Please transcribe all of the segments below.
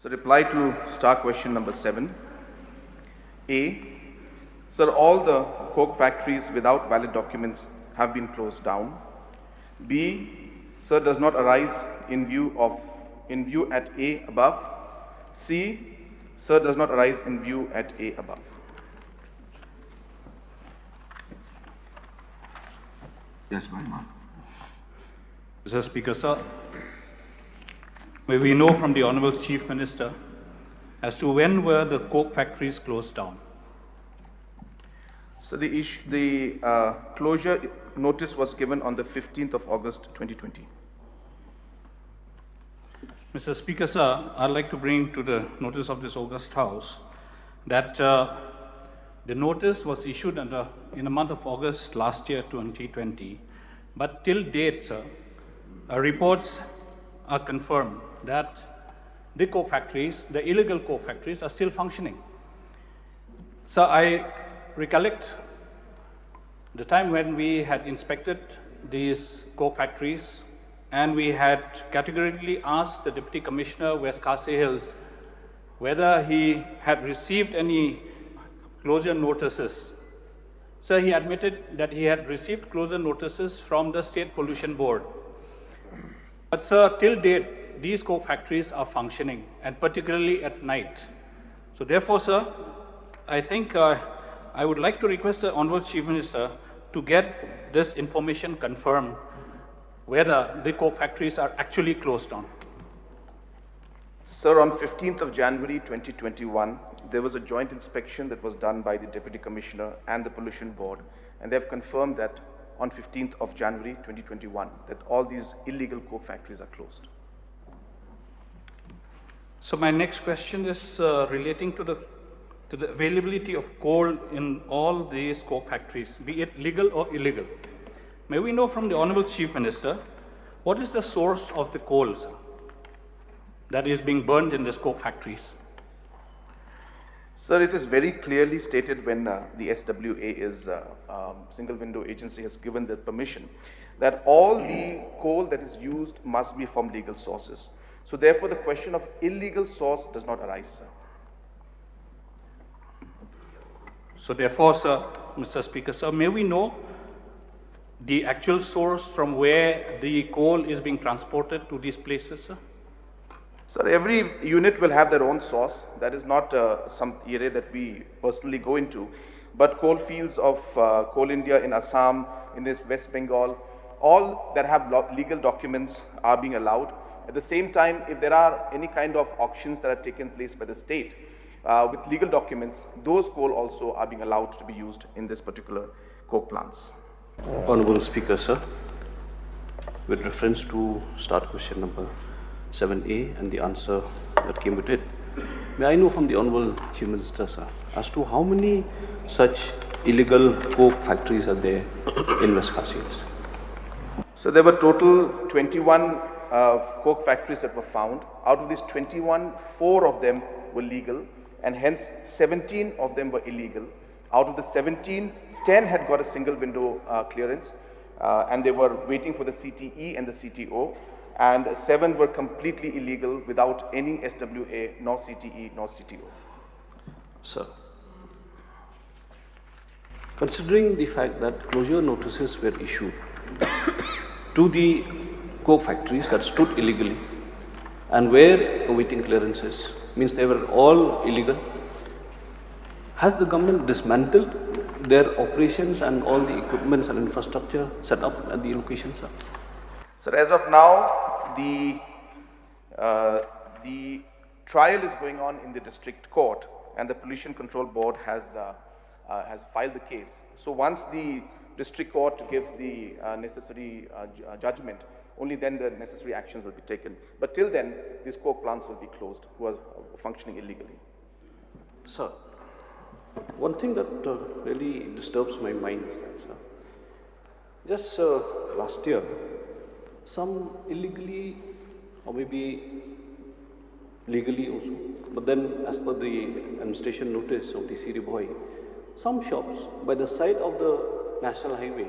So reply to star question number 7. A. Sir, all the coke factories without valid documents have been closed down. B. Sir, does not arise in view at A above. C. Sir, does not arise in view at A above. Yes, Beaiñ. Mr. Speaker, sir, may we know from the Honourable Chief Minister as to when were the coke factories closed down? So the closure notice was given on the 15th of August 2020. Mr. Speaker, sir, I'd like to bring to the notice of this august House that the notice was issued in the month of August last year, 2020, but till date, sir, reports are confirmed that the coke factories, the illegal coke factories, are still functioning. Sir, I recollect the time when we had inspected these coke factories and we had categorically asked the Deputy Commissioner, West Khasi Hills, whether he had received any closure notices. So he admitted that he had received closure notices from the State Pollution Board. But sir, till date, these coke factories are functioning, and particularly at night. So therefore, sir, I think I would like to request the Honourable Chief Minister to get this information confirmed, whether the coke factories are actually closed down. Sir, on 15th of January 2021, there was a joint inspection that was done by the Deputy Commissioner and the Pollution Board, and they have confirmed that on 15th of January 2021, that all these illegal coke factories are closed. So my next question is relating to the availability of coal in all these coke factories, be it legal or illegal. May we know from the Honourable Chief Minister, what is the source of the coal, sir, that is being burned in these coke factories? Sir, it is very clearly stated when the SWA is single window agency has given the permission that all the coal that is used must be from legal sources. So therefore, the question of illegal source does not arise, sir. So therefore, sir, Mr. Speaker, sir, may we know the actual source from where the coal is being transported to these places, sir? Sir, every unit will have their own source. That is not some area that we personally go into. But coal fields of Coal India in Assam, in this West Bengal, all that have legal documents are being allowed. At the same time, if there are any kind of auctions that are taken place by the state with legal documents, those coal also are being allowed to be used in this particular coke plants. Honourable Speaker, sir, with reference to start question number 7A and the answer that came with it, may I know from the Honourable Chief Minister, sir, as to how many such illegal coke factories are there in West Khasi Hills? So there were total 21 coke factories that were found. Out of these 21, 4 of them were legal, and hence 17 of them were illegal. Out of the 17, 10 had got a single window clearance, and they were waiting for the CTE and the CTO, and 7 were completely illegal without any SWA, nor CTE, nor CTO. Sir, considering the fact that closure notices were issued to the coke factories that stood illegally and were awaiting clearances, means they were all illegal, has the government dismantled their operations and all the equipments and infrastructure set up at the location, sir? Sir, as of now, the trial is going on in the district court, and the Pollution Control Board has filed the case. So once the district court gives the necessary judgment, only then the necessary actions will be taken. But till then, these coke plants will be closed, who are functioning illegally. Sir, one thing that really disturbs my mind is that, sir, just last year, some illegally or maybe legally also, but then as per the administration notice of the Siri Boy, some shops by the side of the national highway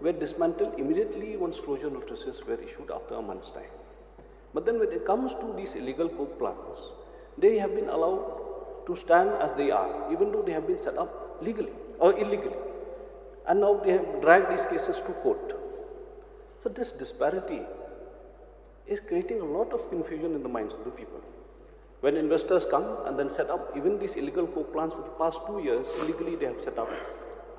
were dismantled immediately once closure notices were issued after a month's time. But then when it comes to these illegal coke plants, they have been allowed to stand as they are, even though they have been set up legally or illegally. And now they have dragged these cases to court. So this disparity is creating a lot of confusion in the minds of the people. When investors come and then set up even these illegal coke plants for the past 2 years, illegally they have set up,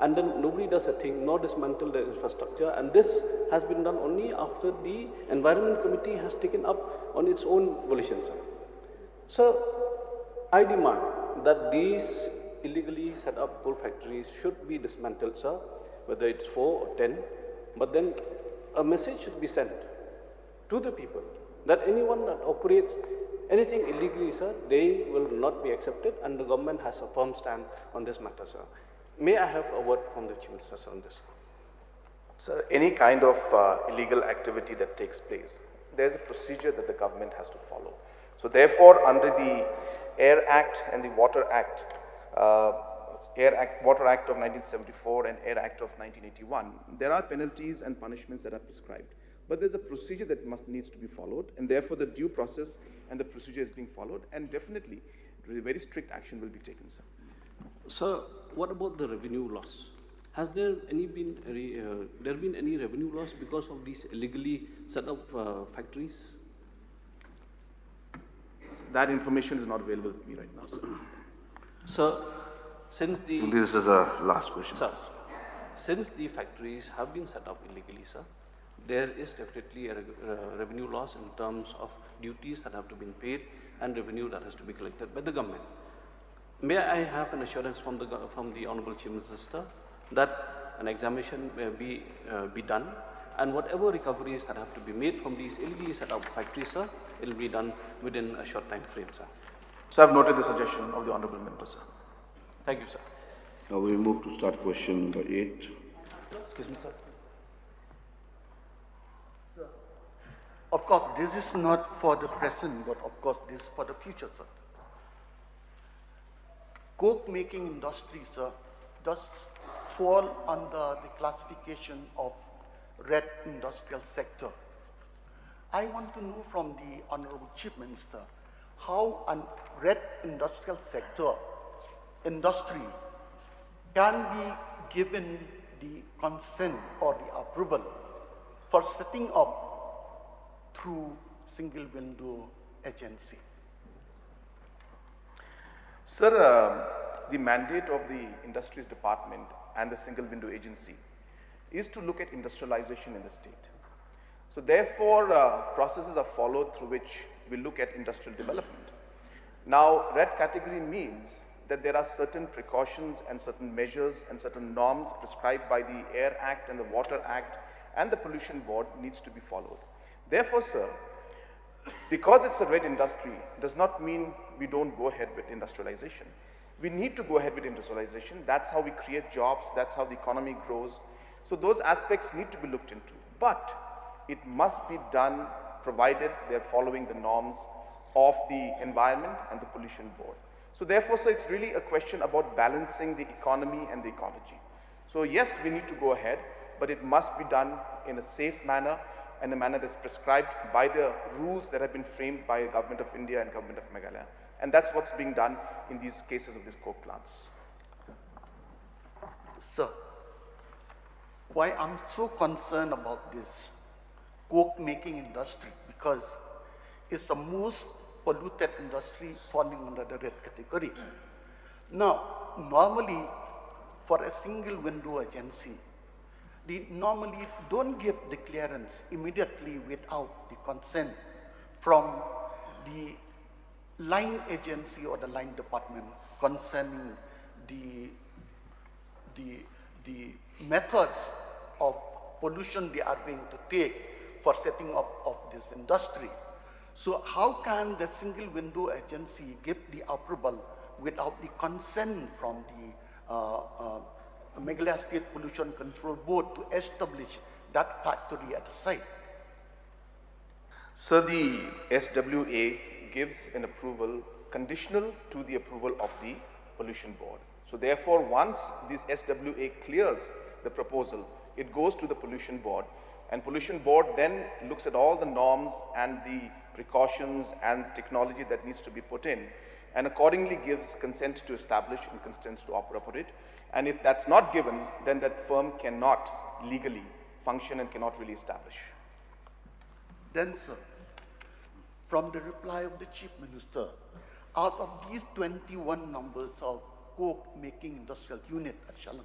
and then nobody does a thing, nor dismantle the infrastructure, and this has been done only after the Environment Committee has taken up on its own volition, sir. So, I demand that these illegally set up coal factories should be dismantled, sir, whether it's 4 or 10, but then a message should be sent to the people that anyone that operates anything illegally, sir, they will not be accepted, and the government has a firm stand on this matter, sir. May I have a word from the Chief Minister, sir, on this? Sir, any kind of illegal activity that takes place, there's a procedure that the government has to follow. So therefore, under the Air Act and the Water Act, Water Act of 1974 and Air Act of 1981, there are penalties and punishments that are prescribed. But there's a procedure that needs to be followed, and therefore the due process and the procedure is being followed, and definitely very strict action will be taken, sir. Sir, what about the revenue loss? Has there been any revenue loss because of these illegally set up factories? That information is not available to me right now, sir. Sir, since the... This is the last question. Sir, since the factories have been set up illegally, sir, there is definitely a revenue loss in terms of duties that have to be paid and revenue that has to be collected by the government. May I have an assurance from the Honorable Chief Minister that an examination may be done, and whatever recoveries that have to be made from these illegally set up factories, sir, it will be done within a short time frame, sir. So I've noted the suggestion of the Honorable Member, sir. Thank you, sir. Now we move to start question number 8. Excuse me, sir. Of course, this is not for the present, but of course, this is for the future, sir. Coke making industry, sir, does fall under the classification of red industrial sector. I want to know from the Honorable Chief Minister how a red industrial sector industry can be given the consent or the approval for setting up through single window agency. Sir, the mandate of the Industries Department and the single window agency is to look at industrialization in the state. So therefore, processes are followed through which we look at industrial development. Now, red category means that there are certain precautions and certain measures and certain norms prescribed by the Air Act and the Water Act and the Pollution Board needs to be followed. Therefore, sir, because it's a red industry does not mean we don't go ahead with industrialization. We need to go ahead with industrialization. That's how we create jobs. That's how the economy grows. So those aspects need to be looked into. But it must be done provided they're following the norms of the environment and the pollution board. So therefore, sir, it's really a question about balancing the economy and the ecology. So yes, we need to go ahead, but it must be done in a safe manner and a manner that's prescribed by the rules that have been framed by the Government of India and Government of Meghalaya. And that's what's being done in these cases of these coke plants. Sir, why I'm so concerned about this coke making industry, because it's the most polluted industry falling under the red category. Now, normally for a single window agency, they normally don't give the clearance immediately without the consent from the line agency or the line department concerning the methods of pollution they are going to take for setting up of this industry. So how can the single window agency give the approval without the consent from the Meghalaya State Pollution Control Board to establish that factory at the site? So the SWA gives an approval conditional to the approval of the pollution board. So therefore, once this SWA clears the proposal, it goes to the pollution board, and pollution board then looks at all the norms and the precautions and technology that needs to be put in, and accordingly gives consent to establish and consents to operate. And if that's not given, then that firm cannot legally function and cannot really establish. Then, sir, from the reply of the Chief Minister, out of these 21 numbers of coke making industrial unit at Shillong,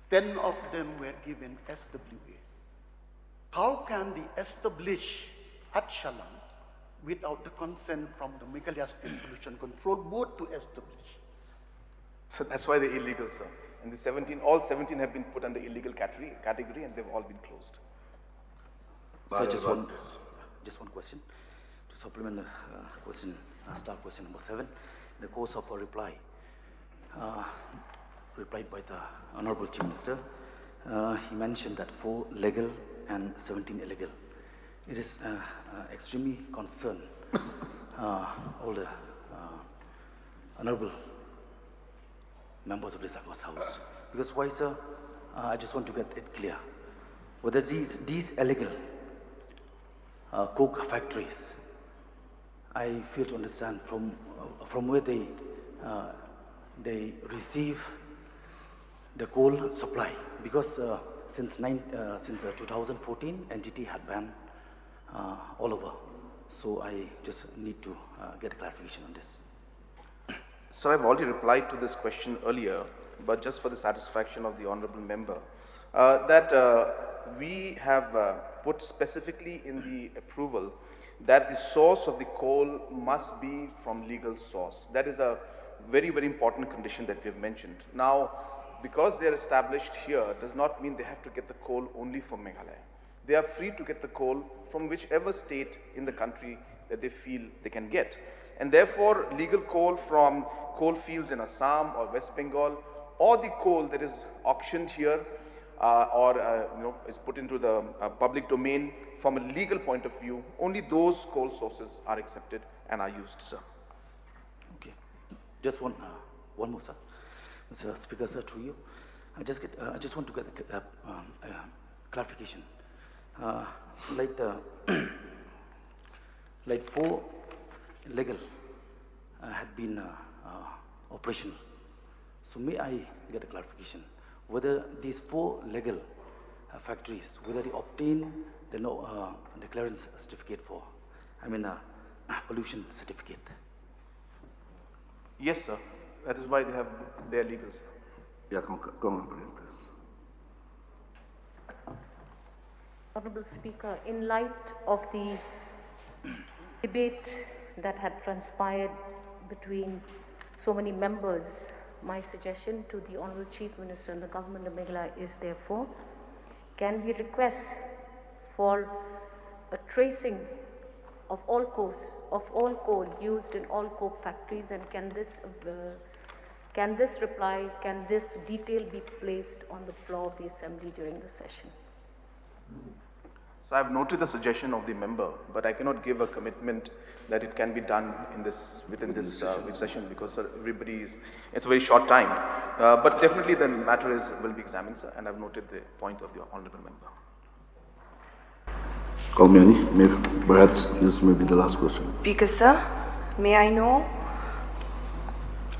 10 of them were given SWA. How can they establish at Shillong without the consent from the Meghalaya State Pollution Control Board to establish? So that's why they're illegal, sir. And the 17, all 17 have been put under illegal category and they've all been closed. So just one question to supplement the question, start question number 7. In the course of a reply, replied by the Honorable Chief Minister, he mentioned that 4 legal and 17 illegal. It is extremely concerned all the honorable members of this August House. Because why, sir? I just want to get it clear. Whether these illegal coke factories, I fail to understand from where they receive the coal supply. Because since 2014, NGT had banned all over. So I just need to get a clarification on this. So I've already replied to this question earlier, but just for the satisfaction of the honorable member, that we have put specifically in the approval that the source of the coal must be from legal source. That is a very, very important condition that we have mentioned. Now, because they are established here does not mean they have to get the coal only from Meghalaya. They are free to get the coal from whichever state in the country that they feel they can get. And therefore, legal coal from coal fields in Assam or West Bengal, or the coal that is auctioned here is put into the public domain from a legal point of view, only those coal sources are accepted and are used, sir. Okay. Just one more, sir. Mr. Speaker, sir, through you. I just want to get clarification. Like 4 legal had been operational. So may I get a clarification whether these 4 legal factories, whether they obtain the clearance certificate for, pollution certificate? Yes, sir. That is why they are legal, sir. Yeah, go on, please. Honorable Speaker, in light of the debate that had transpired between so many members, my suggestion to the Honorable Chief Minister and the Government of Meghalaya is therefore, can we request for a tracing of all coal used in all coke factories, and can this detail be placed on the floor of the Assembly during the session? So I've noted the suggestion of the member, but I cannot give a commitment that it can be done within this session, because it's a very short time. But definitely the matter will be examined, sir, and I've noted the point of the honorable member. Kalmiani, perhaps this may be the last question. Speaker, sir, may I know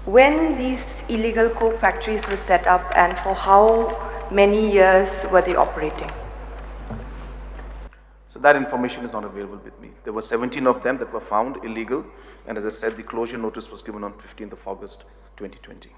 when these illegal coke factories were set up and for how many years were they operating? So that information is not available with me. There were 17 of them that were found illegal, and as I said, the closure notice was given on 15th of August, 2020.